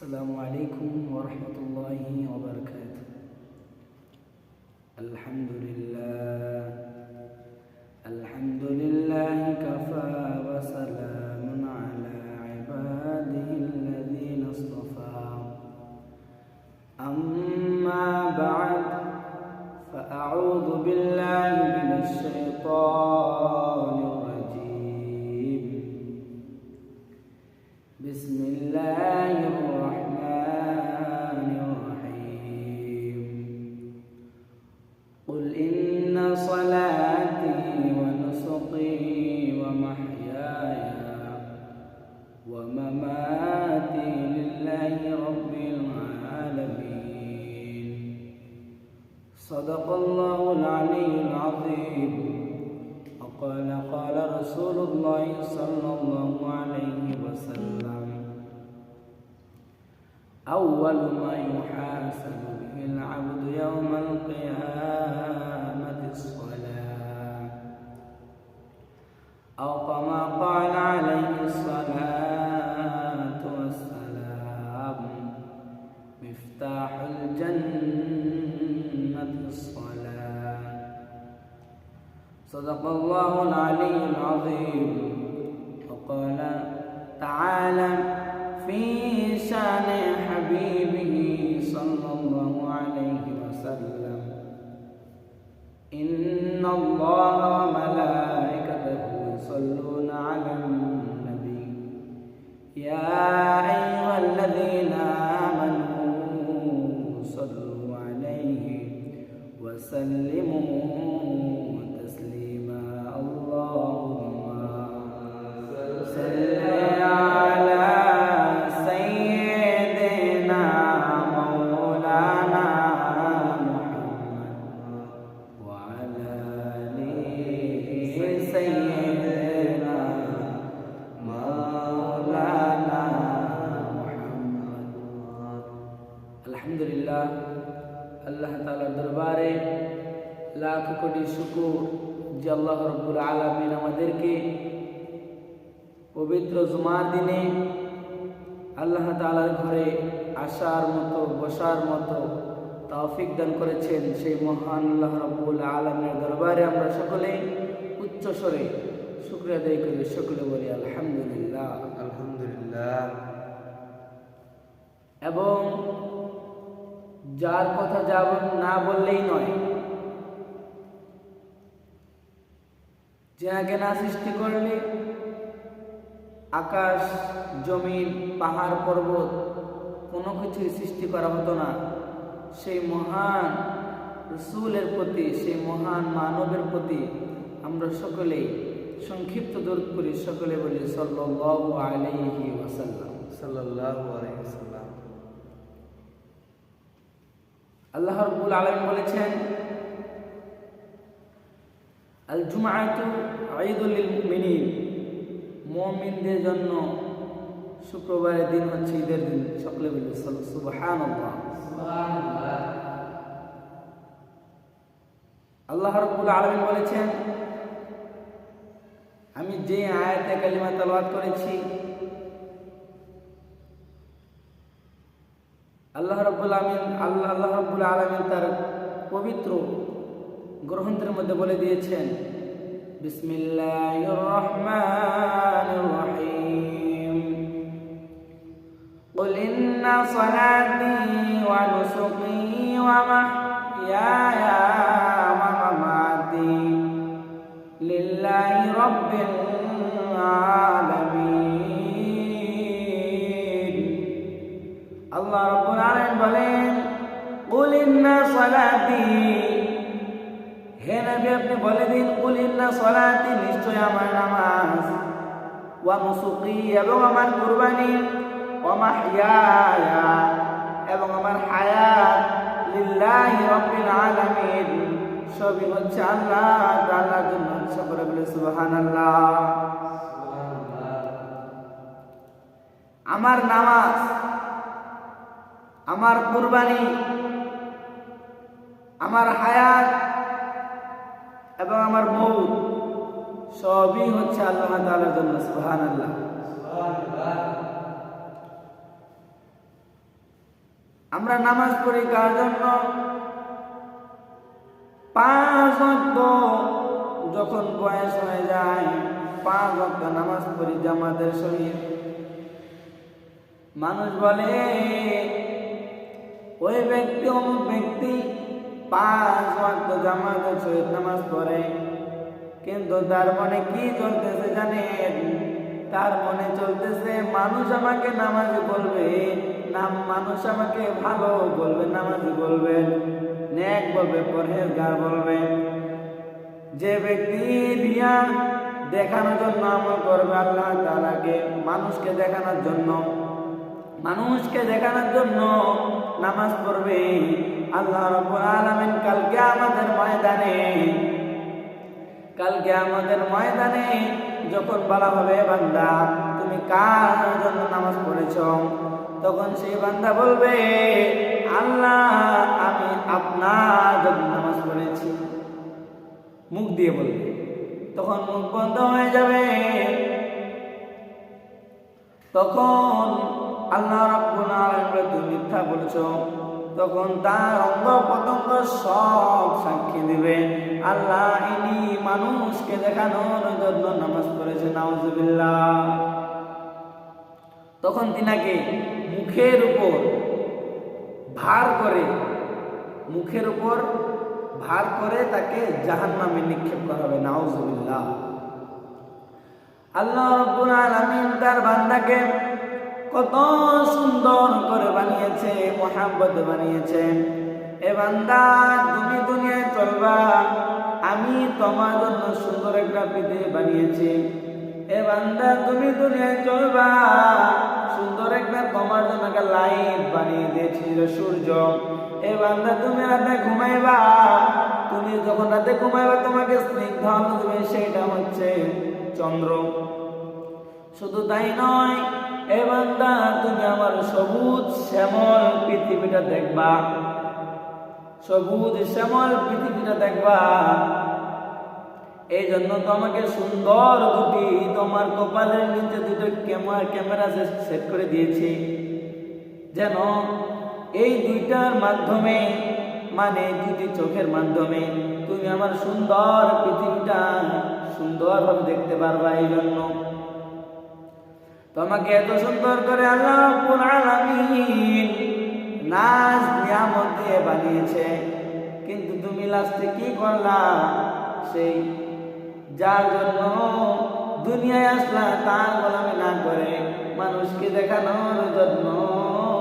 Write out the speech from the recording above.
السلام عليكم ورحمة الله وبركاته. الحمد لله كفى وسلام على عباده الذين اصطفى. أما بعد فأعوذ بالله من الشيطان الرجيم. بسم الله الرحمن الرحيم. قل إن صلاتي ونسكي ومحياي ومماتي لله رب العالمين. صدق الله العلي العظيم. قال رسول الله صلى الله عليه وسلم: أول ما يحاسب به العبد يوم القيامة الصلاة، أو كما قال عليه الصلاة والسلام: مفتاح الجنة الصلاة. صدق الله العلي العظيم. وقال تعالى في شان حبيبه صلى الله عليه وسلم: إن الله وملائكته يصلون على النبي يا أيها الذين آمنوا صلوا عليه وسلموا تسليما. اللهم صل على سيدنا مولانا محمد وعلى آل سيدنا مولانا محمد. আলহামদুলিল্লাহ, আল্লাহ তাআলার দরবারে লাখ কোটি শুকর যে আল্লাহ রাব্বুল আলামিন আমাদেরকে পবিত্র জুমার দিনে আল্লাহ তাআলার ঘরে আসার মতো বসার মতো তৌফিক দান করেছেন। সেই মহান আল্লাহ রাব্বুল আলামিনের দরবারে আমরা সকলে উচ্চ স্বরে শুকরিয়া আদায় করি। সকলে বলি আলহামদুলিল্লাহ, আলহামদুলিল্লাহ। এবং যার কথা না বললেই নয়, যাকে না সৃষ্টি করলে আকাশ জমিন পাহাড় পর্বত কোনো কিছুই সৃষ্টি করা হতো না, সেই মহান রাসূলের প্রতি, সেই মহান মানবের প্রতি আমরা সকলেই সংক্ষিপ্ত দরুদ করি। সকলে বলি সাল্লাল্লাহু আলাইহি ওয়াসাল্লাম। সাল্লাল্লাহু আলাইহি ওয়াসাল্লাম। আল্লাহ রাব্বুল আলামিন বলেছেন: আল জুমআতু ঈদুল লিল মুমিনিন। মুমিনদের জন্য শুক্রবারের দিন হচ্ছে ঈদের দিন। সকলে বলি সুবহানাল্লাহ, সুবহানাল্লাহ। আল্লাহ রাব্বুল আলামিন বলেছেন, আমি যে আয়াতে কালিমা তেলাওয়াত করেছি, আল্লাহ রাব্বুল আলামিন তার পবিত্র গ্রন্থের মধ্যে বলে দিয়েছেন: বিসমিল্লাহির রহমানির রহিম। কুল ইন্না সলাতি ওয়া নুসুকি ওয়া মাহইয়ায়া ওয়া মামাতি লিল্লাহি রাব্বিল আলামিন। আল্লাহ রাব্বুল আলামিন বলেন, কুল ইন্না সলাতি, হে নবী আপনি বলে দিন, কুল ইন্না সলাতি, নিশ্চয় আমার নামাজ, ওয়া নুসুকি, এবং আমার কুরবানি, ওয়া মাহইয়ায়া, এবং আমার হায়াত, লিল্লাহি রাব্বিল আলামিন, সবই হচ্ছে আল্লাহ তাআলার জন্য। সকলে বলে সুবহানাল্লাহ, সুবহানাল্লাহ। আমার নামাজ, আমার কুরবানি, আমার হায়াত এবং আমার মউত সবই হচ্ছে আল্লাহ তাআলার জন্য। সুবহানাল্লাহ, সুবহানাল্লাহ। আমরা নামাজ পড়ি কার জন্য? 5 ওয়াক্ত যখন বয়স হয়ে যায় 5 ওয়াক্ত নামাজ পড়ি জামাতের সহিত। মানুষ বলে ওই ব্যক্তি অমুক ব্যক্তি 5 ওয়াক্ত জামাতের সহিত নামাজ পড়ে, কিন্তু তার মনে কি চলতেছে জানেন? তার মনে চলতেছে মানুষ আমাকে নামাজি বলবে, মানুষ আমাকে ভালো বলবে, নামাজি বলবে, নেক বলবে, পরহেজগার বলবে। যে ব্যক্তি রিয়া দেখানোর জন্য আমল করবে আল্লাহ তাআলাকে, মানুষকে দেখানোর জন্য নামাজ পড়বে, আল্লাহ রাব্বুল আলামিন কালকে আমাদের ময়দানে যখন বলা হবে বান্দা তুমি কার জন্য নামাজ পড়েছো, তখন সেই বান্দা বলবে আল্লাহ আমি আপনার জন্য নামাজ পড়েছি, মুখ দিয়ে বলবে। তখন মুখ বন্ধ হয়ে যাবে। তখন আল্লাহ রাব্বুল আলামিন তুমি মিথ্যা বলছো, তখন তার অঙ্গ প্রত্যঙ্গ সব সাক্ষী দিবে আল্লাহ ইনি মানুষকে দেখানোর জন্য নামাজ পড়েছে, নাউজুবিল্লাহ। তখন তিনাকে মুখের উপর ভার করে তাকে জাহান্নামে নিক্ষেপ করা হবে, নাউজুবিল্লাহ। আল্লাহ রাব্বুল আলামিন তার বান্দাকে কত সুন্দর করে বানিয়েছে, মোহাব্বত বানিয়েছে। এ বান্দা তুমি দুনিয়ায় চলবা, আমি তোমার জন্য সুন্দর একটা পৃথিবী বানিয়েছি। এ বান্দা তুমি দুনিয়ায় চলবা, সুন্দর একটা তোমার জন্য একটা লাইট বানিয়ে দিয়েছি, সূর্য। এ বান্দা তুমি রাতে ঘুমাইবা, তুমি যখন রাতে ঘুমাইবা তোমাকে স্নিগ্ধ আলো দেবে, সেটা হচ্ছে চন্দ্র। শুধু তাই নয়, এ বান্দা তুমি আমার সবুজ শ্যামল পৃথিবীটা দেখবা, এই জন্য তোমাকে সুন্দর দুটি তোমার কপালের নিচে দুটো ক্যামেরা সেট করে দিয়েছি, যেন এই দুইটার মাধ্যমে, মানে দুটি চোখের মাধ্যমে তুমি আমার সুন্দর পৃথিবীটা সুন্দরভাবে দেখতে পারবা। এই জন্য তোমাকে এত সুন্দর করে আল্লাহ রাব্বুল আলামিন নাজ নিয়ামত দিয়ে বানিয়েছে, কিন্তু তুমি লাস্টে কি করলা? সেই যার জন্য দুনিয়ায় আসলা তার গোলামি না করে মানুষকে দেখানোর জন্য